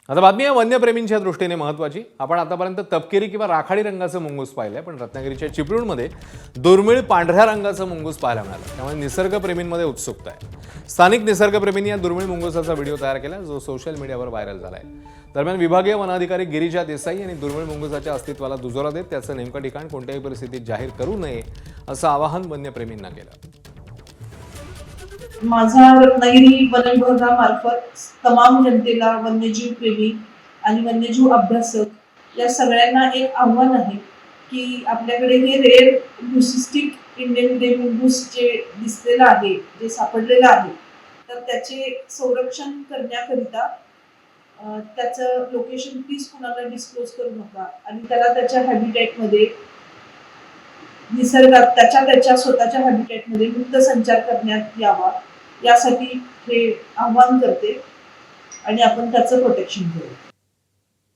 आता बातमी आहे वन्यप्रेमींच्या दृष्टीने महत्त्वाची. आपण आतापर्यंत तपकिरी किंवा राखाडी रंगाचं मुंगूस पाहिलंय, पण रत्नागिरीच्या चिपळूणमध्ये दुर्मिळ पांढऱ्या रंगाचं मुंगूस पाहायला मिळालं. त्यामुळे निसर्गप्रेमींमध्ये उत्सुकता आहे. स्थानिक निसर्गप्रेमींनी या दुर्मिळ मुंगुसाचा व्हिडिओ तयार केला, जो सोशल मीडियावर व्हायरल झालाय. दरम्यान विभागीय वन अधिकारी गिरिजा देसाई यांनी दुर्मिळ मुंगुसाच्या अस्तित्वाला दुजोरा देत त्याचं नेमकं ठिकाण कोणत्याही परिस्थितीत जाहीर करू नये असं आवाहन वन्यप्रेमींना केलं. माझा रत्नागिरी वन विभागामार्फत तमाम जनतेला, वन्यजीव प्रेमी आणि वन्यजीव अभ्यासक या सगळ्यांना एक आव्हान आहे की आपल्याकडे हे रेअर ल्युसिस्टिक इंडियन ग्रे मुंगूस जे दिसलेलं आहे, जे सापडलेलं आहे, तर त्याचे संरक्षण करण्याकरिता त्याचं लोकेशन प्लीज कुणाला डिस्क्लोज करू नका आणि त्याला त्याच्या हॅबिटॅटमध्ये निसर्गात त्याच्या स्वतःच्या हॅबिटॅटमध्ये मुक्त संचार करण्यात यावा, यासाठी हे आव्हान करते आणि आपण त्याचं प्रोटेक्शन करू.